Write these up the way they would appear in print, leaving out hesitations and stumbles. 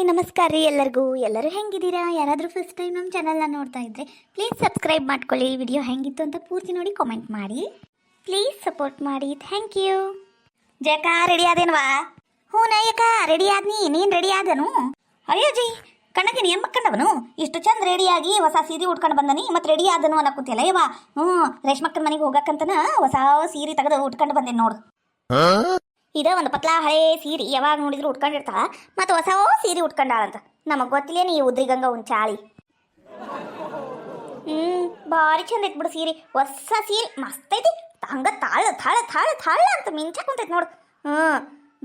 Hi ನಮಸ್ಕಾರ ರೀ ಎಲ್ಲರೂ ಹೆಂಗಿದ್ದೀರಾ? ಯಾರಾದರೂ ಫಸ್ಟ್ ಟೈಮ್ ನಮ್ಮ ಚಾನಲ್ನ ನೋಡ್ತಾ ಇದ್ದರೆ ಪ್ಲೀಸ್ ಸಬ್ಸ್ಕ್ರೈಬ್ ಮಾಡ್ಕೊಳ್ಳಿ. ವಿಡಿಯೋ ಹೆಂಗಿತ್ತು ಅಂತ ಪೂರ್ತಿ ನೋಡಿ ಕಾಮೆಂಟ್ ಮಾಡಿ. ಪ್ಲೀಸ್ ಸಪೋರ್ಟ್ ಮಾಡಿ. Thank you. ಜಯಕ ರೆಡಿ ಆದೇನ್ವಾ? ಹ್ಞೂ ನಾಯಕ ರೆಡಿ ಆದ್ನಿ. ನೀನು ರೆಡಿ ಆದನು? ಅಯ್ಯೋ ಜೈ ಕಣ್ಣಗೆ ನೀನು ಮಕ್ಕಂಡವನು ಇಷ್ಟು ಚಂದ ರೆಡಿಯಾಗಿ ಹೊಸ ಸೀರೆ ಉಟ್ಕೊಂಡು ಬಂದನಿ ಮತ್ತು ರೆಡಿ ಆದನು ಅನ್ನಕೂತಿಯಲ್ಲ ಯವ್ವ. ರೇಷ್ಮಕ್ಕನ ಮನೆಗೆ ಹೋಗಕ್ಕಂತನ ಹೊಸ ಸೀರೆ ತೆಗೆದು ಉಟ್ಕೊಂಡು ಬಂದೇನೆ ನೋಡು. ಇದ ಒಂದು ಪತ್ಲಾ ಹಳೆ ಸೀರೆ ಯಾವಾಗ ನೋಡಿದ್ರು ಉಟ್ಕೊಂಡಿರ್ತಾಳ, ಮತ್ತು ಹೊಸ ಸೀರೆ ಉಟ್ಕೊಂಡಾಳಂತ. ನಮಗೆ ಗೊತ್ತಿಲ್ಲೇನು ಈ ಉದ್ರಿಗಂಗ ಒಂದು ಚಾಳಿ. ಭಾರಿ ಚಂದ ಐತಿ ಬಿಡು ಸೀರೆ. ಹೊಸ ಸೀರೆ ಮಸ್ತ್ ಐತಿ. ಹಂಗ ತಾಳ ತಾಳ ತಾಳ ತಾಳ ಅಂತ ಮಿಂಚಕ್ ಕುಂತೈತಿ ನೋಡು.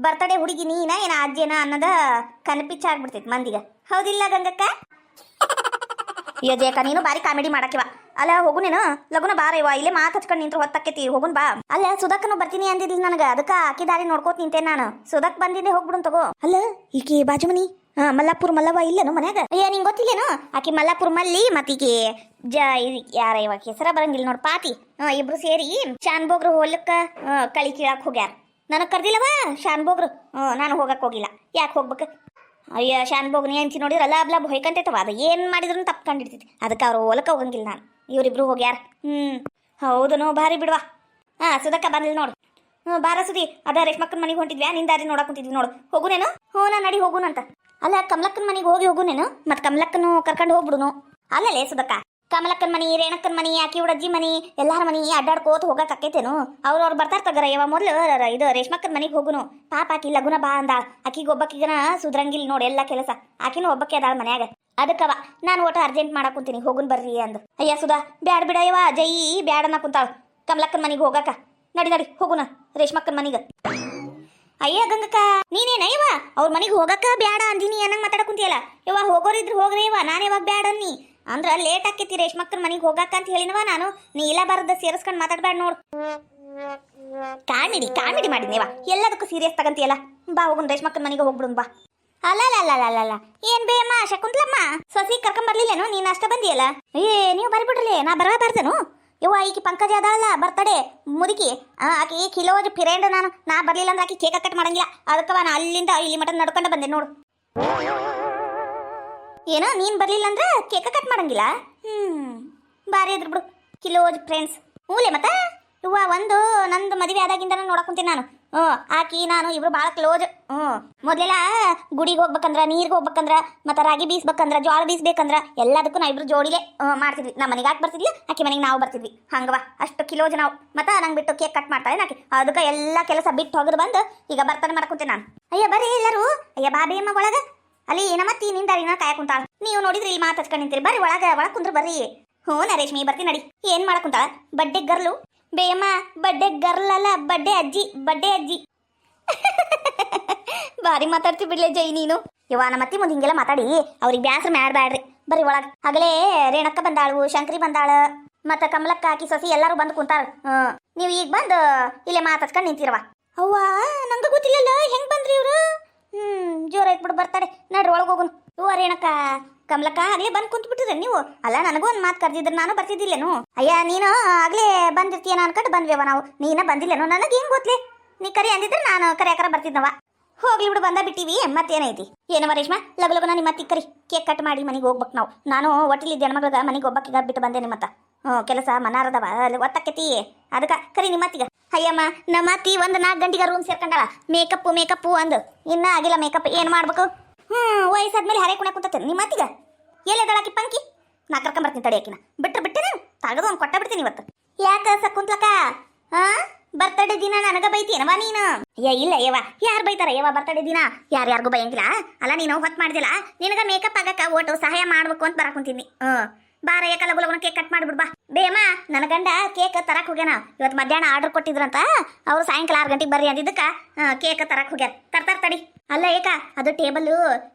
ಬರ್ತಡೇ ಹುಡುಗಿ ನೀನ ಏನ ಅಜ್ಜೇನ ಅನ್ನೋದ ಕನ್ಪಿಚ್ಚ ಆಗ್ಬಿಡ್ತೈತಿ ಮಂದಿಗೆ. ಹೌದಿಲ್ಲ ಗಂಗಕ್ಕ? ಯಜೇಕ ನೀನು ಬಾರಿ ಕಾಮಿಡಿ ಮಾಡಕ್ಕಿವ. ಅಲ್ಲ ಹೋಗು ನೀನು ಲಗುನ ಬಾರ ಇವ. ಇಲ್ಲೇ ಮಾತು ಹಚ್ಕೊಂಡು ನಿಂತ್ರು ಹೊತ್ತಕ್ಕೈತಿ. ಹೋಗುನ್ ಬಾ. ಅಲ್ಲ ಸುಧಾಕನು ಬರ್ತೀನಿ ಅಂದಿದ್ಲಿ ನನಗೆ, ಅದಕ್ಕೆ ಆಕಿ ದಾರಿ ನೋಡ್ಕೋತ ನಿಂತೇನೆ ನಾನು. ಸುಧಾಕ್ ಬಂದಿದ್ದೆ ಹೋಗ್ಬಿಡು ತಗೋ. ಅಲ್ಲ ಈಕಿ ಬಾಜು ಮನಿ ಮಲ್ಲಾಪುರ ಮಲ್ಲವ್ವ ಇಲ್ಲೇನು ಮನ್ಯಾಗ? ಅಯ್ಯ ನಿಂಗೆ ಗೊತ್ತಿಲ್ಲೇನು? ಆಕಿ ಮಲ್ಲಾಪುರ ಮಲ್ಲಿ ಮತ್ತೀಕಿ ಯಾರ ಇವಾಗ ಹೆಸರ ಬರಂಗಿಲ್ಲ ನೋಡ್ ಪಾತಿ. ಇಬ್ರು ಸೇರಿ ಶಾನ್ಬೋಗ್ರು ಹೊಲಕ್ಕ ಕಳಿ ಕೀಳಾಕ್ ಹೋಗ್ಯಾರ. ನನಗೆ ಕರ್ದಿಲ್ಲವ ಶಾನ್ಬೋಗ್ರು. ನಾನು ಹೋಗಕ್ ಹೋಗಿಲ್ಲ. ಯಾಕೆ ಹೋಗ್ಬೇಕು? ಅಯ್ಯ ಶಾನ್ಬೋಗ್ ನೀ ಅಂತಿ ನೋಡಿದ್ರೆ ಅಲ್ಲ ಹೊಯ್ಕಂತೈತವ. ಅದು ಏನು ಮಾಡಿದ್ರು ತಪ್ಕೊಂಡಿರ್ತೈತಿ. ಅದಕ್ಕೆ ಅವ್ರು ಹೊಲಕ್ಕೆ ಹೋಗಂಗಿಲ್ಲ ನಾನು. ಇವರಿಬ್ರು ಹೋಗ್ಯಾರ. ಹೌದನು ಭಾರಿ ಬಿಡ್ವಾ. ಸುಧಕ್ಕ ಬಂದಿಲ್ಲ ನೋಡು. ಬಾರ ಸುದಿ ಅದ ರೇಷ್ಮಕ್ಕನ ಮನೆಗೆ ಹೊಂಟಿದ್ವ್ಯಾ? ನಿನ್ ದಾರಿ ನೋಡಕ್ ಕುಂತಿದ್ವಿ ನೋಡು. ಹೋಗುನೇನು? ನಾ ನಡಿ ಹೋಗುನಂತ. ಅಲ್ಲ ಕಮಲಕ್ಕನ ಮನೆಗೆ ಹೋಗುನೇನು? ಮತ್ತು ಕಮಲಕ್ಕನು ಕರ್ಕೊಂಡು ಹೋಗ್ಬಿಡುನು. ಅಲ್ಲಲೇ ಸುಧಕ್ಕ, ಕಮಲಕ್ಕನ ಮನಿ, ರೇಣಕ್ಕನ ಮನಿ, ಆಕಿ ಉಡಜ್ಜಿ ಮನಿ, ಎಲ್ಲಾರ ಮನಿ ಅಡ್ಡಾಡ್ಕೋತ ಹೋಗಕ್ ಆಕೈತೇನು? ಅವ್ರು ಬರ್ತಾರ ತಗರ. ಯಾವ ಮೊದ್ಲು ಇದು ರೇಷ್ಮಕ್ಕನ ಮನೆಗೆ ಹೋಗುನು. ಪಾಪ ಆಕಿ ಲಗುನ ಬಾ ಅಂದಾಳ. ಆಕಿಗೆ ಒಬ್ಬಕ್ಕಿಗನ ಸುದ್ರಂಗಿಲ್ಲ ನೋಡಿ ಎಲ್ಲ ಕೆಲಸ. ಆಕಿನೂ ಒಬ್ಬಕ್ಕೆ ಅದಾಳ ಮನ್ಯಾಗ. ಅದಕ್ಕವ ನಾನು ಒಟ್ಟು ಅರ್ಜೆಂಟ್ ಮಾಡಕ್ ಕುಂತೀನಿ. ಹೋಗುನ್ ಬರ್ರಿ ಅಂದು. ಅಯ್ಯ ಸುಧಾ ಬ್ಯಾಡ ಬಿಡಯ್ಯವ. ಜೈ ಬ್ಯಾಡನ್ನ ಕುಂತಾಳ ಕಮಲಕ್ಕನ ಮನಿಗೆ ಹೋಗಾಕ. ನಡಿ ನಡಿ ಹೋಗುನ ರೇಷ್ಮಕ್ಕನ ಮನಿಗೆ. ಅಯ್ಯ ಗಂಗಕ್ಕ ನೀನೇನಯ್ಯವ ಅವ್ರ ಮನೆಗೆ ಹೋಗಕ್ಕ ಬ್ಯಾಡ ಅಂದಿನಿ ಅನ್ನಂಗೆ ಮಾತಾಡಕ್ ಕುಂತಿಯಲ್ಲ. ಯವ್ವ ಹೋಗೋರಿದ್ರು ಹೋಗ್ರಿ ಯವ್ವ. ನಾನು ಯಾವಾಗ ಬ್ಯಾಡ ಅನ್ನಿ ಅಂದ್ರ ಲೇಟ್ ಆಕೈತಿ ರೇಷ್ಮಕ್ಕನ ಮನೆಗೆ ಹೋಗಾಕ ಅಂತ ಹೇಳಿನವ ನಾನು. ನೀ ಇಲ್ಲ ಬಾರದ ಸೇರಿಸ್ಕೊಂಡು ಮಾತಾಡ್ಬೇಡ ನೋಡು. ಕಾಮಿಡಿ ಮಾಡಿದ್ನೇವ. ಎಲ್ಲದಕ್ಕೂ ಸೀರಿಯಸ್ ತಗಂತಿಯಲ್ಲ. ಬಾ ಹೋಗುನ್ ರೇಷ್ಮಕ್ಕನ ಮನೆಗೆ ಹೋಗ್ಬಿಡುನ್ ಬಾ. ಅಲ್ಲ ಏನ್ ಬೇಯಮ್ಮ ಶಕುಂತ್ಲಮ್ಮ ಸೊಸಿ ಕರ್ಕೊಂಬರ್ಲಿಲ್ಲೇನು? ನೀನು ಅಷ್ಟ ಬಂದಿಯಲ್ಲ. ನೀವು ಬರ್ಬಿಡ್ರಲಿ. ನಾ ಬರಬಾರ್ದನು? ಯವ್ವ ಈಕಿ ಪಂಕಜ ಅದಾಳಲ್ಲ ಬರ್ತಡೆ ಮುದುಕಿ, ಆಕಿ ಕಿಲೋಜ್ ಪಿರೇಂಡ್. ನಾ ಬರ್ಲಿಲ್ಲ ಅಂದ್ರೆ ಆಕಿ ಕೇಕ್ ಕಟ್ ಮಾಡಂಗಿಲ್ಲ. ಅದಕ್ಕವ ನಾ ಅಲ್ಲಿಂದ ಇಲ್ಲಿ ಮಟನ್ ನಡ್ಕೊಂಡು ಬಂದೆ ನೋಡು. ಏನೋ ನೀನ್ ಬರ್ಲಿಲ್ಲ ಅಂದ್ರೆ ಕೇಕ್ ಕಟ್ ಮಾಡಂಗಿಲ್ಲ? ಬಾರಿ ಅದ್ರ ಬಿಡು ಕಿಲೋಜ್ ಫ್ರೆಂಡ್ಸ್. ಮೂಲೆ ಮತ್ತ ಇವ್ವ ಒಂದು ನಂದು ಮದುವೆ ಆದಾಗಿಂದ ನೋಡಕ್ ಕುಂತೀನಿ ನಾನು. ಆಕಿ ನಾನು ಇಬ್ರು ಭಾಳ ಕ್ಲೋಸ್. ಮೊದಲೆಲ್ಲ ಗುಡಿಗೆ ಹೋಗ್ಬೇಕಂದ್ರ, ನೀರಿಗೆ ಹೋಗ್ಬೇಕಂದ್ರ, ಮತ್ತು ರಾಗಿ ಬೀಸ್ಬೇಕಂದ್ರ, ಜೋಳ ಬೀಸ್ಬೇಕಂದ್ರ ಎಲ್ಲದಕ್ಕೂ ನಾವು ಇಬ್ರು ಜೋಡಿಲೆ ಮಾಡ್ತಿದ್ವಿ. ನಮ್ಮ ಮನೆಗೆ ಹಾಕಿ ಬರ್ತಿದ್ವಿ, ಆಕಿ ಮನೆಗೆ ನಾವು ಬರ್ತಿದ್ವಿ. ಹಂಗವ ಅಷ್ಟು ಕಿಲೋಜ್ ನಾವು. ಮತ್ತು ನಂಗೆ ಬಿಟ್ಟು ಕೇಕ್ ಕಟ್ ಮಾಡ್ತಾಳೆ ಆಕಿ. ಅದಕ್ಕೆ ಎಲ್ಲ ಕೆಲಸ ಬಿಟ್ಟು ಹೋಗಿದ್ರು ಬಂದು ಈಗ ಬರ್ತಾನೆ ಮಾಡ್ಕೊಂತೀನಿ ನಾನು. ಅಯ್ಯ ಬರ್ರಿ ಎಲ್ಲರೂ. ಅಯ್ಯ ಬಾಬಿ ಅಮ್ಮ ಒಳಗೆ ಅಲ್ಲಿ ಏನಮ್ಮತ್ತಿ ನಿಂದ ಅರಿನ ಕಾಯ ಕುಂತಾಳ. ನೀವು ನೋಡಿದ್ರಿ ಇಲ್ಲಿ ಮಾತು ಹಚ್ಕೊಂಡು ನಿಂತೀರಿ. ಬರ್ರಿ ಒಳಗೆ ಕುಂದ್ರು ಬರ್ರಿ. ನಾ ರೇಷ್ಮಿ ಬರ್ತೀನಿ ನಡಿ. ಏನು ಮಾಡಕ್ಕುಂತಾಳ? ಬಡ್ಡೆ ಗರ್ಲು ಬೇಯಮ್ಮ. ಬಡ್ಡೆ ಗರ್ಲ್ ಅಲ್ಲ, ಬಡ್ಡೆ ಅಜ್ಜಿ. ಬಾರಿ ಮಾತಾಡ್ತಿ ಬಿಡ್ಲೆ ಜೈ ನೀನು. ಯವ್ವ ನಮ್ಮ ಅತ್ತಿ ಮುಂದೆ ಹಿಂಗೆಲ್ಲ ಮಾತಾಡಿ ಅವ್ರಿಗೆ ಬ್ಯಾಸ್ರ ಮಾಡ್ಬ್ಯಾಡ್ರಿ. ಬರ್ರಿ ಒಳಗೆ. ಆಗಲೇ ರೇಣಕ್ಕ ಬಂದಾಳು, ಶಂಕರಿ ಬಂದಾಳ, ಮತ್ತು ಕಮಲಕ್ಕ ಆಕಿ ಸೊಸಿ ಎಲ್ಲರೂ ಬಂದು ಕುಂತಾಳ. ನೀವು ಈಗ ಬಂದು ಇಲ್ಲೇ ಮಾತಾಡ್ಸ್ಕೊಂಡು ನಿಂತಿರವ. ಅವ್ವ ನಂಗೆ ಗೊತ್ತಿಲ್ಲಲ್ಲ ಹೆಂಗೆ ಬಂದ್ರಿ ಇವರು. ಜೋರ ಆಯ್ತು ಬಿಡು. ಬರ್ತಾಳೆ ನಡ್ರಿ ಒಳಗೆ ಹೋಗುನು. ಹೂವ ರೇಣಕ್ಕ ಕಮಲಕ್ಕ ಆಗ್ಲೇ ಬಂದು ಕುಂತು ಬಿಟ್ಟಿದ್ರೆ ನೀವು. ಅಲ್ಲ ನನಗೂ ಒಂದು ಮಾತು ಕರೆದಿದ್ರೆ ನಾನು ಬರ್ತಿದ್ದಿಲ್ಲೇನು? ಅಯ್ಯ ನೀನು ಆಗ್ಲೇ ಬಂದಿರ್ತೀಯನ ಅನ್ಕೊಂಡು ಬಂದ್ವೇವ ನಾವು. ನೀನ ಬಂದಿಲ್ಲೇನು? ನನಗೆ ಹೆಂಗೆ ಗೊತ್ತಲೇ? ನೀ ಕರಿ ಅಂದಿದ್ರೆ ನಾನು ಕರೆಯಾಕರ ಬರ್ತಿದ್ನವ. ಹೋಗ್ಲಿ ಬಿಡು ಬಂದ ಬಿಟ್ಟಿವಿ. ಮತ್ತೇನೈತಿ? ಏನವ ರೇಷ್ಮಾ ಲಗು ನಿಮ್ಮ ಅತ್ತಿ ಕರಿ. ಕೇಕ್ ಕಟ್ ಮಾಡಿ ಮನೆಗೆ ಹೋಗ್ಬೇಕು ನಾವು. ನಾನು ಒಟ್ಟಿಲಿದ್ದ ಹೆಣ್ಮಗ್ಳಿಗೆ ಮನೆಗೆ ಒಬ್ಬಕ್ಕಿಗ ಬಿಟ್ಟು ಬಂದೆ. ನಿಮ್ಮತ್ತ ಕೆಲಸ ಮನಾರದವ ಅಲ್ಲಿ ಒತ್ತಕ್ಕೈತಿ. ಅದಕ್ಕೆ ಕರಿ ನಿಮ್ಮ ಅತ್ತಿಗ. ಅಯ್ಯಮ್ಮ ನಮ್ಮ ಅತ್ತಿ ಒಂದು 4 ಗಂಟೆಗೆ ರೂಮ್ ಸೇರ್ಕೊಂಡಾಳ. ಮೇಕಪ್ಪು ಅಂದು ಇನ್ನೂ ಆಗಿಲ್ಲ ಮೇಕಪ್. ಏನು ಮಾಡ್ಬೇಕು? ವಯಸ್ಸಾದ್ಮೇಲೆ ಹರೇ ಕುಣ್ಯಾಕ ಕುಂತೇನೆ ನಿಮ್ಮ ಅತ್ತಿಗ. ಎಲ್ಲದಾಳಾಕಿ ಪಂಕಿ? ನಾ ಕರ್ಕೊಂಬರ್ತೀನಿ ತಡಿ. ಆಕಿನ ಬಿಟ್ಟೇನೆ ತಗದು ಒಂದು ಕೊಟ್ಟ ಬಿಡ್ತೀನಿ ಇವತ್ತು. ಯಾಕೆ ಸಕುಂತ್ಲಕ್ಕ ಬರ್ತಡೇ ದಿನ ನನಗ ಬೈತೀನವ ನೀನು? ಇಲ್ಲ ಯವ್ವ ಯಾರು ಬೈತಾರ ಯವ್ವ ಬರ್ತಡೇ ದಿನ? ಯಾರ್ಯಾರಿಗೂ ಬೈಯಂಗಿಲ್ಲ. ಅಲ್ಲ ನೀನು ಹೊತ್ತು ಮಾಡ್ದಿಲ್ಲ. ನಿನಗ ಮೇಕಪ್ ಆಗಕ್ಕ ಓಟು ಸಹಾಯ ಮಾಡ್ಬೇಕು ಅಂತ ಬರಾಕುಂತೀನಿ. ಬಾರ ಏಕಲ್ಲ ಗುಲಗುನ ಕೇಕ್ ಕಟ್ ಮಾಡ್ಬಿಡ್ಬಾ. ಬೇಯಮ್ಮ ನನ್ನ ಗಂಡ ಕೇಕ್ ತರಕ್ ಹೋಗ್ಯಾನ. ಇವತ್ತು ಮಧ್ಯಾಹ್ನ ಆರ್ಡರ್ ಕೊಟ್ಟಿದ್ರಂತ. ಅವರು ಸಾಯಂಕಾಲ 6 ಗಂಟೆಗೆ ಬರ್ರಿ ಅಂದಿದ್ದಕ್ಕ ಕೇಕ್ ತರಕ್ ಹೋಗ್ಯಾರ. ತರ್ತಾರ ತಡಿ. ಅಲ್ಲ ಏಕ ಅದು ಟೇಬಲ್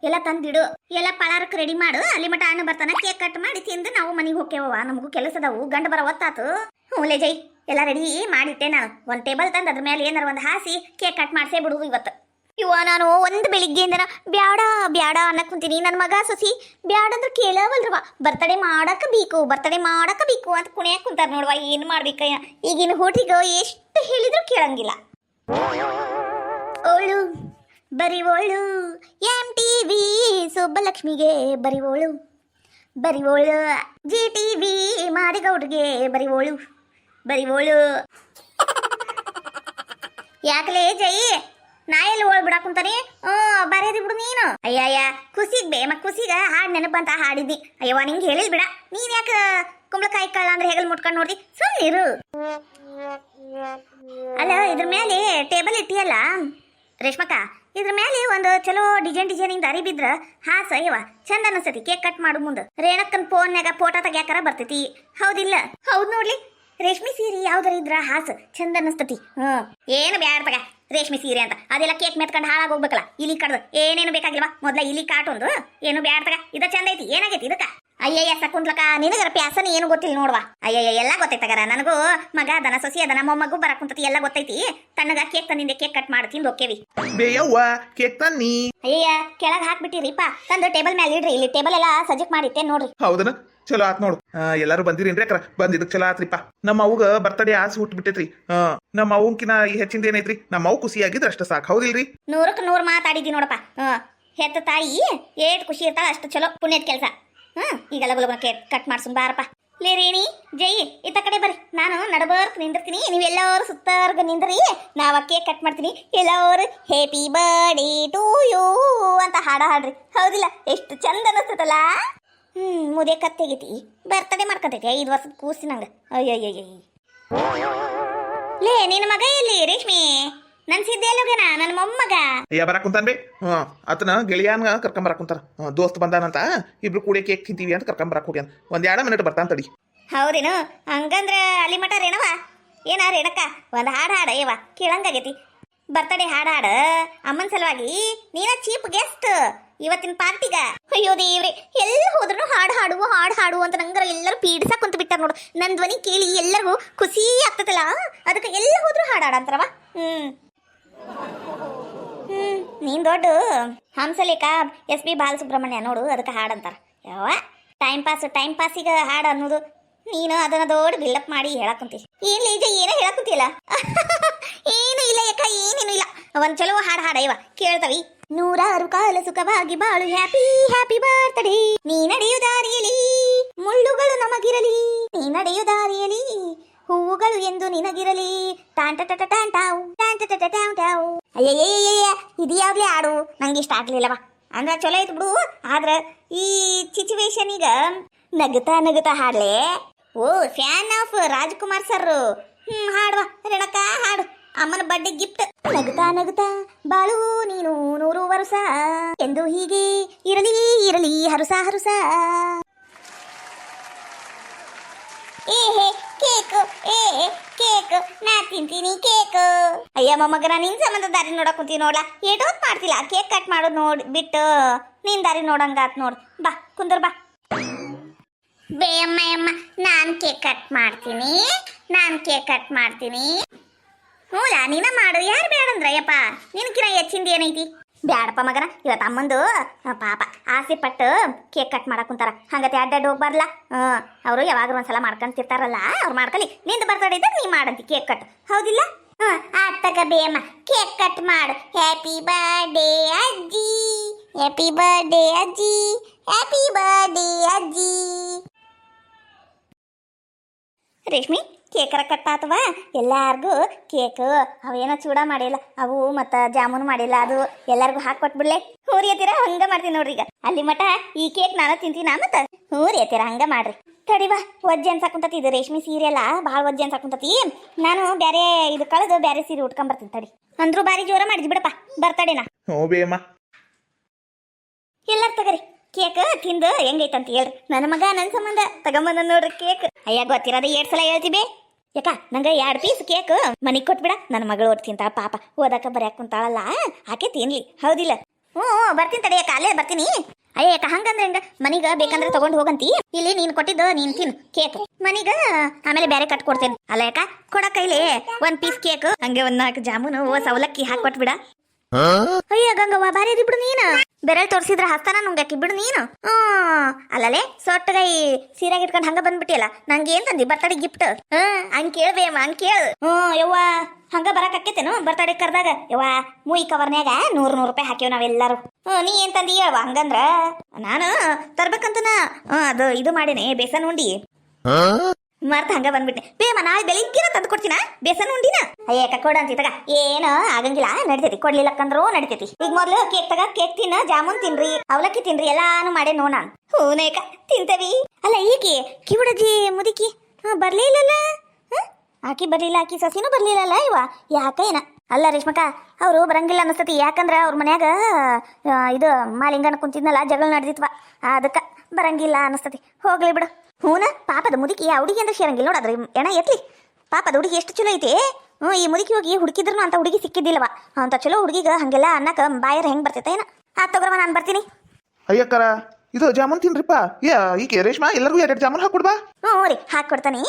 ಎಲ್ಲ ತಂದಿಡು. ಎಲ್ಲ ಪಳಾರಕ್ಕೆ ರೆಡಿ ಮಾಡು. ಅಲ್ಲಿ ಮಟ ಅಣ್ಣ ಬರ್ತಾನ. ಕೇಕ್ ಕಟ್ ಮಾಡಿ ತಿಂದು ನಾವು ಮನೆಗೆ ಹೋಗ್ತೇವ. ನಮಗೂ ಕೆಲಸ ಅದಾವು. ಗಂಡ ಬರೋ ಹೊತ್ತಾತು. ಹ್ಞೂಲೆ ಜೈ ಎಲ್ಲ ರೆಡಿ ಮಾಡಿಟ್ಟೆ ನಾನು. ಒಂದು ಟೇಬಲ್ ತಂದು ಅದ್ರ ಮೇಲೆ ಏನಾರ ಒಂದು ಹಾಸಿ ಕೇಕ್ ಕಟ್ ಮಾಡಿಸೇ ಬಿಡುವು ಇವತ್ತು. ಇವ ನಾನು ಒಂದು ಬೆಳಿಗ್ಗೆಯಿಂದ ಬ್ಯಾಡ ಅನ್ನಕ್ ಕುಂತೀನಿ. ನನ್ನ ಮಗ ಸೊಸಿ ಬ್ಯಾಡಂದ್ರೆ ಕೇಳವಲ್ರವ. ಬರ್ತಡೇ ಮಾಡಕ್ಕೆ ಬೇಕು ಅಂತ ಕುಣಿಯಕ್ಕೆ ಕುಂತಾರ ನೋಡುವ. ಏನು ಮಾಡ್ಬೇಕಯ್ಯ ಈಗಿನ ಹುಡುಗ ಎಷ್ಟು ಹೇಳಿದ್ರು ಕೇಳಂಗಿಲ್ಲ. ಓಳು ಬರಿ ಓಳು MTV ಸುಬ್ಬಲಕ್ಷ್ಮಿಗೆ ಬರಿವೋಳು ಬರಿವೋಳು GTV ಮಾರಿಗೌಡ್ರಿಗೆ ಬರಿವೋಳು ಬರಿವೋಳು. ಯಾಕಲೇ ಜೈ ನಾ ಎಲ್ಲಿ ಓಳ್ ಬಿಡಾಕುಂತಾನೆ ಬರೇದಿ ಬಿಡು ನೀನು. ಅಯ್ಯಯ್ಯ ಖುಷಿಗ್ ಬೇ ಖುಷಿಗ ಹಾಡು ನೆನಪಂತ ಹಾಡಿದ್ನಿ. ಅಯ್ಯವ್ವ ನಿಂಗೆ ಹೇಳಿಲ್ ಬಿಡ, ನೀನ್ ಯಾಕ ಕುಂಬಳಕಾಯಿ ಕಳ್ಳ ಅಂದ್ರೆ ಹೆಗಲ್ ಮುಟ್ಕೊಂಡು ನೋಡ್ದಿ, ಸುಮ್ಮನಿರು. ಅಲ್ಲ ಇದ್ರ ಮೇಲೆ ಟೇಬಲ್ ಇಟ್ಟಿಯಲ್ಲ ರೇಷ್ಮಕ್ಕ, ಇದ್ರ ಮೇಲೆ ಒಂದು ಚಲೋ ಡಿಸೈನ್ ಇಂದ ಅರಿ ಬಿದ್ರ ಹಾಸ ಅಯ್ಯವ ಚಂದ ಅನಸ್ತತಿ. ಕೇಕ್ ಕಟ್ ಮಾಡು ಮುಂದೆ ರೇಣಕ್ಕನ್ ಫೋನ್ಯಾಗ ಫೋಟೋ ತೆಗ್ಯಾಕರ ಬರ್ತೈತಿ, ಹೌದಿಲ್ಲ? ಹೌದ್ ನೋಡ್ಲಿ, ರೇಷ್ಮೆ ಸೀರೆ ಯಾವ್ದಾರ ಇದ್ರ ಹಾಸ ಚಂದ ಅನಸ್ತತಿ. ಏನು ಬ್ಯಾಡ ತಗ ರೇಷ್ಮೆ ಸೀರೆ ಅಂತ, ಅದೆಲ್ಲ ಕೇಕ್ ಮೆತ್ಕೊಂಡು ಹಾಳಾಗಿ ಹೋಗ್ಬೇಕಲ್ಲ. ಇಲಿ ಕಡ್ದು ಏನೇನು ಬೇಕಾಗಿಲ್ವಾ, ಮೊದ್ಲ ಇಲಿ ಕಾಟೊಂದು ಏನು ಬ್ಯಾಡ ತಗ. ಇದ ಚಂದ ಐತಿ, ಏನಾಗೈತಿ ಇದಕ್ಕ? ಅಯ್ಯಯ್ಯ ಸಕುಂತ್ಲಕ ನಿನಗರ ಪ್ಯಾಸನ ಏನು ಗೊತ್ತಿಲ್ಲ ನೋಡ್ವಾ. ಅಯ್ಯಯ್ಯ ಎಲ್ಲ ಗೊತ್ತೈತಗರ, ನನಗೂ ಮಗ ಅದನ ಸೊಸಿ ಅದನ ಮೊಮ್ಮಗು ಬರಕುಂತತಿ, ಎಲ್ಲ ಗೊತ್ತೈತಿ. ತಣ್ಣಗ ಕೇಕ್ ತಂದಿಂದೆ ಕೇಕ್ ಕಟ್ ಮಾಡಿ ತಿಂದು ಹೋಕ್ಕೇವಿ. ಬೇಯವ್ವ ಕೇಕ್ ತನ್ನಿ. ಅಯ್ಯಯ್ಯ ಕೆಳಗೆ ಹಾಕ್ಬಿಟ್ಟಿರಿಪ್ಪ, ತಂದು ಟೇಬಲ್ ಮೇಲೆ ಇಡ್ರಿ. ಇಲ್ಲಿ ಟೇಬಲ್ ಎಲ್ಲ ಸಜ್ಜಕ್ ಮಾಡಿಟ್ಟೆ ನೋಡ್ರಿ. ಹೌದನ, ಚಲೋ ಆತ್ ನೋಡು. ಎಲ್ಲಾರು ಬಂದಿರೇನ್ರಿ ಅಕ್ರ? ಬಂದಿದ್ದಕ್ ಚಲೋ ಆತ್ರಿಪ್ಪ. ನಮ್ಮ ಅವ್ಗ ಬರ್ತಡೇ ಆಸೆ ಹುಟ್ಟು ಬಿಟ್ಟೈತ್ರಿ. ನಮ್ಮ ಅವ್ಕಿನ ಹೆಚ್ಚಿಂದ ಏನೈತ್ರಿ, ನಮ್ಮ ಅವ್ ಖುಷಿಯಾಗಿದ್ರ ಅಷ್ಟ ಸಾಕು, ಹೌದಿಲ್ರಿ? 100ಕ್ಕೆ 100 ಮಾತಾಡಿದಿ ನೋಡಪ್ಪ. ಹೆತ್ತ ತಾಯಿ ಏಟ್ ಖುಷಿ ಇರ್ತಾಳ ಅಷ್ಟು ಚಲೋ ಪುಣ್ಯದ ಕೆಲಸ. ಈಗ ಲಗು ಕೇಕ್ ಕಟ್ ಮಾಡ್ಸುನ್ ಬಾರಪ್ಪ. ಲೇ ರೇಣಿ ಜೈ ಇತ್ತ ಕಡೆ ಬರ್ರಿ, ನಾನು ನಡಬರ್ಕ್ ನಿಂದಿರ್ತೀನಿ, ನೀವೆಲ್ಲರೂ ಸುತ್ತರ್ಗ ನಿಂದ್ರಿ. ನಾವ ಕೇಕ್ ಕಟ್ ಮಾಡ್ತೀನಿ. ಎಲ್ಲರೂ ಹ್ಯಾಪಿ ಬರ್ಡೇ ಟು ಯು ಅಂತ ಹಾಡ ಹಾಡ್ರಿ, ಹೌದಿಲ್ಲ? ಎಷ್ಟು ಚಂದ ಅನಿಸ್ತದಲ್ಲ. ಮುದೆ ಕತ್ತೆಗೈತಿ, ಬರ್ತಡೇ ಮಾಡ್ಕೊತೈತಿ 5 ವರ್ಷದ ಕೂಸಿನಂಗ. ಅಯ್ಯಯ್ಯ ಲೇ ನಿನ್ನ ಮಗ ಎಲ್ಲಿ ರೇಷ್ಮೆ? ನನ್ ಸಿದ್ದೆಲ್ಲೋಗೇನ ನನ್ನ ಮೊಮ್ಮಗ? ಅಯ್ಯ ಬರಾಕುಂತಾನ ಬೇ. ಆತನ ಗೆಳೆಯಾನ ಕರ್ಕೊಂಬರಾಕುಂತಾರ. ದೋಸ್ತ್ ಬಂದಾನಂತ, ಇಬ್ರು ಕೂಡಿ ಕೇಕ್ ತಿಂತೀವಿ ಅಂತ ಕರ್ಕೊಂಬರಾಕ್ ಹೋಗ್ಯಾನ. 1-2 ಮಿನಿಟ್ ಬರ್ತಾನ ತಡಿ. ಹೌದೇನು? ಹಂಗಂದ್ರ ಅಲ್ಲಿ ಮಟ ರೇಣವ ಏನ ರೇಣಕ್ಕ ಒಂದ್ ಹಾಡು ಹಾಡ ಏವ ಕೇಳಂಗಾಗೈತಿ. ಬರ್ತಡೇ ಹಾಡ ಅಮ್ಮನ ಸಲುವಾಗಿ. ನೀನ ಚೀಪ್ ಗೆಸ್ಟ್ ಇವತ್ತಿನ ಪಾರ್ಟಿಗ. ಅಯ್ಯೋ ದೇವ್ರೆ, ಎಲ್ಲ ಹೋದ್ರು ಹಾಡು ಹಾಡು ಅಂತ ನಂಗರ ಎಲ್ಲರೂ ಪೀಡಿಸಾ ಕುಂತ ಬಿಟ್ಟಾರ ನೋಡು. ನನ್ ಧ್ವನಿ ಕೇಳಿ ಎಲ್ಲರಿಗೂ ಖುಷಿ ಆಗ್ತದಲ್ಲ, ಅದಕ್ಕೆ ಎಲ್ಲ ಹೋದ್ರು ಹಾಡ ಅಂತಾರವ. ನೀನ್ ದೊಡ್ಡ ಹಂಸಲೇಖ SB ಬಾಲಸುಬ್ರಹ್ಮಣ್ಯ ನೋಡು, ಅದಕ್ಕೆ ಹಾಡಂತಾರ. ಯಾವ ಟೈಮ್ ಪಾಸಿಗೆ ಹಾಡು ಅನ್ನೋದು. ನೀನು ಅದನ್ನ ದೊಡ್ಡ ಬಿಲ್ಡಪ್ ಮಾಡಿ ಹೇಳಕ್ಕಂತಿ. ಏನ್ ಲೀಜ ಏನೋ ಹೇಳಕ್ಕಂತಿಲ್ಲ. ಏನು ಇಲ್ಲ ಯಾಕ, ಏನೇನು ಇಲ್ಲ. ಒಂದ್ ಚಲೋ ಹಾಡ ಇವ ಕೇಳ್ತವಿ. 100 ಕಾಲ ಸುಖವಾಗಿ ಬಾಳು, ಹ್ಯಾಪಿ ಹ್ಯಾಪಿ ಬರ್ತಡೇ. ನೀ ನಡೆಯು ದಾರಿಯಲಿ ಮುಳ್ಳುಗಳು ನಮಗಿರಲಿ, ನೀ ನಡೆಯು ದಾರಿಯಲಿ ಹೂವುಗಳು ಎಂದು ನಿನಗಿರಲಿ. ಅಯ್ಯಯ್ಯಯ್ಯ ಇದು ಯಾವ್ದೇ ಹಾಡು ನಂಗೆ ಇಷ್ಟ ಆಗ್ಲಿಲ್ಲವ. ಅಂದ್ರ ಚಲೋ ಐತ್ ಬಿಡು, ಆದ್ರ ಈ ಸಿಚುವೇಶನ್ ಈಗ ನಗುತ್ತಾ ಹಾಡ್ಲೆ. ಓ ಫ್ಯಾನ್ ಆಫ್ ರಾಜ್ಕುಮಾರ್ ಸರ್. ಹಾಡುವ ರೇಣಕ್ಕ ಹಾಡು, ಅಮ್ಮನ ಬರ್ಡೇ ಗಿಫ್ಟ್. ನಗುತ್ತಾ ಬಾಳು ನೀನು 100 ವರ್ಷ ಎಂದು ಹೀಗೆ ಇರಲಿ ಹರುಸ. ಏಹೇ ಕೇಕ್ ನಾ ತಿಂತೀನಿ ಕೇಕ್. ಅಯ್ಯ ಮೊಮ್ಮಗನ ನಿನ್ ಸಂಬಂಧ ದಾರಿ ನೋಡಕ್ ಕುಂತೀವಿ ನೋಡ್ಲಾ. ಏಟೋತ್ ಮಾಡ್ತಿಲ್ಲ, ಕೇಕ್ ಕಟ್ ಮಾಡೋದು ನೋಡಿ ಬಿಟ್ಟು ನಿನ್ ದಾರಿ ನೋಡಂಗಾತ್ ನೋಡ್. ಬಾ ಕುಂದರ್ ಬಾ. ಬೇಯಮ್ಮ ನಾನ್ ಕೇಕ್ ಕಟ್ ಮಾಡ್ತೀನಿ. ಹೂಲ ನೀನ ಮಾಡು, ಯಾರು ಬೇಡಂದ್ರ ಯಪ್ಪ, ನಿನ್ಕಿನ ಹೆಚ್ಚಿಂದ ಏನೈತಿ? ಬ್ಯಾಡಪ್ಪ ಮಗನ, ಇವತ್ತು ಅಮ್ಮಂದು ಪಾಪ ಆಸೆ ಪಟ್ಟು ಕೇಕ್ ಕಟ್ ಮಾಡಕ್ ಕುಂತಾರ. ಹಂಗತಿ ಅಡ್ಡಾಡ್ ಹೋಗ್ಬಾರ್ಲ. ಅವರು ಯಾವಾಗ್ಲೂ ಒಂದ್ಸಲ ಮಾಡ್ಕೊಂತಿರ್ತಾರಲ್ಲ, ಅವ್ರು ಮಾಡ್ಕೊಳ್ಳಿ. ನಿಂದು ಬರ್ತಡೇ ಇದ್ದಾಗ ನೀ ಮಾಡಂತಿ ಕೇಕ್ ಕಟ್, ಹೌದಿಲ್ಲ? ಆತಗ ಬೇಯಮ್ಮ ಕೇಕ್ ಕಟ್ ಮಾಡು. ಹ್ಯಾಪಿ ಬರ್ಡೇ ಅಜ್ಜಿ, ಹ್ಯಾಪಿ ಬರ್ಡೇ ಅಜ್ಜಿ, ಹ್ಯಾಪಿ ಬರ್ಡೇ ಅಜ್ಜಿ. ರೇಷ್ಮಿ ಕೇಕರ ಕಟ್ಟಾತವ ಎಲ್ಲಾರ್ಗೂ ಕೇಕ್. ಅವೇನೋ ಚೂಡ ಮಾಡಿಲ್ಲ, ಅವು ಮತ್ತು ಜಾಮೂನು ಮಾಡಿಲ್ಲ, ಅದು ಎಲ್ಲರಿಗೂ ಹಾಕೊಟ್ಬಿಡ್ಲೆ. ಹೂರಿಯತ್ತೀರ ಹಂಗ ಮಾಡ್ತೀನಿ ನೋಡ್ರಿ. ಈಗ ಅಲ್ಲಿ ಮಟ ಈ ಕೇಕ್ ನಾನು ತಿಂತೀನ, ಮತ್ತು ಹೂರಿಯತ್ತೀರ ಹಂಗ ಮಾಡ್ರಿ. ತಡಿವಾ ವಜ್ಜೆ ಅನ್ಸಾಕುಂತತಿ. ಇದು ರೇಷ್ಮೆ ಸೀರೆ ಅಲ್ಲ, ಭಾಳ ವಜ್ಜೆ ಅನ್ಸಾಕುಂತತಿ. ನಾನು ಬೇರೆ ಇದು ಕಳೆದು ಬೇರೆ ಸೀರೆ ಉಟ್ಕೊಂಬರ್ತೀನಿ ತಡಿ. ಅಂದ್ರೂ ಬಾರಿ ಜೋರ ಮಾಡಿದ್ ಬಿಡಪ್ಪ ಬರ್ತಡೇನಾ. ಎಲ್ಲಾರು ತಗರಿ ಕೇಕ್ ತಿಂದು ಹೆಂಗೈತಂತ ಹೇಳ್ರಿ. ನನ್ನ ಮಗ ನನ್ನ ಸಂಬಂಧ ತಗೊಂಬಂದ ನೋಡ್ರಿ ಕೇಕ್. ಅಯ್ಯ ಗೊತ್ತಿರೋದ 2 ಸಲ ಹೇಳ್ತೀವಿ. ಯಾಕ ನಂಗೆ 2 ಪೀಸ್ ಕೇಕ್ ಮನಿಗೆ ಕೊಟ್ಬಿಡ. ನನ್ನ ಮಗಳು ಒಟ್ಟು ತಿಂತಾಳ ಪಾಪ, ಓದಕ್ಕ ಬರ್ಯಾಕ ಕುಂತಾಳಲ್ಲ, ಆಕೆ ತಿನ್ಲಿ, ಹೌದಿಲ್ಲ? ಬರ್ತೀನಿ ತಡಿ ಅಕ್ಕ, ಅಲ್ಲೇ ಬರ್ತೀನಿ. ಅಯ್ಯ ಯಾಕ ಹಂಗಂದ್ರೆ ಹೆಂಗ, ಮನಿಗ ಬೇಕಂದ್ರೆ ತಗೊಂಡು ಹೋಗಂತಿ. ಇಲ್ಲಿ ನೀನು ಕೊಟ್ಟಿದ್ದು ನೀನ್ ತಿನ್ ಕೇಕ್, ಮನಿಗ ಆಮೇಲೆ ಬೇರೆ ಕಟ್ ಕೊಡ್ತೇನೆ. ಅಲ್ಲ ಯಾಕ ಕೊಡ ಕೈಲಿ 1 ಪೀಸ್ ಕೇಕ್, ಹಂಗೆ 1 4 ಜಾಮೂನು, ಸವಲಕ್ಕಿ ಹಾಕಿ ಕೊಟ್ಬಿಡ. ಅಯ್ಯ ಗಂಗವ್ವ ಬಾರಿ ಅದಿ ಬಿಡು ನೀನು ಬೆರಳ್ ತೋರ್ಸಿದ್ರ ಹಸ್ತಾನ ನುಂಗಾಕಿ ಬಿಡು ನೀನು ಅಲ್ಲಲೇ ಸೊಟ್ಟಗೈ ಸೀರೆಗೆ ಇಟ್ಕೊಂಡು ಹಂಗ ಬಂದ್ಬಿಟ್ಟಿಯಲ್ಲ ನಂಗೆ ಏನ್ ತಂದಿ ಬರ್ತಡೆ ಗಿಫ್ಟ್ ಹಂಗ್ ಕೇಳ್ಬೇಮ್ಮ ಹಂಗ್ ಕೇಳು ಯವ್ವ ಹಂಗ ಬರಕ್ ಆಕೇತೇನು ಬರ್ತಡೆ ಕರ್ದಾಗ ಯವ್ವ ಮೂಯಿ ಕವರ್ನ್ಯಾಗ 100 ರೂಪಾಯಿ ಹಾಕಿವ್ ನಾವೆಲ್ಲಾರು ನೀ ಏನ್ ತಂದಿ ಹೇಳುವ ಹಂಗಂದ್ರ ನಾನು ತರ್ಬೇಕಂತನ ಅದು ಇದು ಮಾಡೇನೆ ಬೇಸನ್ ಉಂಡಿ ಮರ್ತ ಹಂಗ ಬಂದ್ಬಿಟ್ಟೆ ಬೇಮ ನಾಳೆ ಬೆಳಿಗ್ಗೆನ ತಂದು ಕೊಡ್ತೀನ ಬೇಸನ್ ಉಂಡಿನ ಅಯ್ಯಕ ಕೊಡ ಅಂತಿತ್ತಗ ಏನು ಆಗಂಗಿಲ್ಲ ನಡಿತೈತಿ ಕೊಡ್ಲಿಲ್ಲಕ್ಕಂದ್ರೂ ನಡಿತೈತಿ ಈಗ ಮೊದ್ಲು ಕೇಕ್ ತಿನ್ನ ಜಾಮೂನ್ ತಿನ್ರಿ ಅವಲಕ್ಕಿ ತಿನ್ರಿ ಎಲ್ಲಾನು ಮಾಡೇ ನೋಡ್ ನಾನು ಹೂನೇಕ ತಿಂತವಿ ಅಲ್ಲ ಈಕಿ ಕಿವುಡಜಿ ಮುದುಕಿ ಬರ್ಲೇ ಇಲ್ಲಲ್ಲ ಆಕಿ ಬರ್ಲಿಲ್ಲ ಆಕಿ ಸಸಿನೂ ಬರ್ಲಿಲ್ಲಲ್ಲ ಇವ ಯಾಕ ಏನ ಅಲ್ಲ ರೇಷ್ಮಕ್ಕ ಅವರು ಬರಂಗಿಲ್ಲ ಅನಸ್ತತಿ ಯಾಕಂದ್ರ ಅವ್ರ ಮನ್ಯಾಗ ಇದು ಮಾಲಿಂಗನ ಕುಂತಿದ್ನಲ್ಲ ಜಗಳ ನಡೆದಿತ್ವ ಅದಕ್ಕ ಬರಂಗಿಲ್ಲ ಅನಸ್ತತಿ ಹೋಗ್ಲಿ ಬಿಡು ಹೂನ ಪಾಪದ ಮುದುಕಿ ಆ ಹುಡುಗಿ ಅಂದ್ರೆ ಸೇರಂಗಿಲ್ಲ ನೋಡದ್ರಿ ಎಣ ಎತ್ಲಿ ಪಾಪದ ಹುಡುಗಿ ಎಷ್ಟು ಚಲೋ ಐತಿ ಈ ಮುದುಕಿ ಹೋಗಿ ಹುಡುಕಿದ್ರು ಅಂತ ಹುಡುಗಿ ಸಿಕ್ಕಿದ್ದಿಲ್ಲವ ಅಂತ ಚಲೋ ಹುಡುಗಿಗ ಹಂಗೆಲ್ಲ ಅನ್ನಕ ಬಾಯರ್ ಹೆಂಗ್ ಬರ್ತೈತೆ ಏನ ತಗೋರವ ನಾನು ಬರ್ತೀನಿ ಅಯ್ಯಕ್ಕರ ಇದು ಜಾಮೂನ್ ತಿನ್ರಿಪ್ಪ ಈಕೆ ರೇಷ್ಮಾ ಎಲ್ಲರಿಗೂ 2 ಜಾಮೂನ್ ಹಾಕೊಡ್ಬಾ ಹ್ಞೂ ರೀ ಹಾಕೊಡ್ತಾನಿ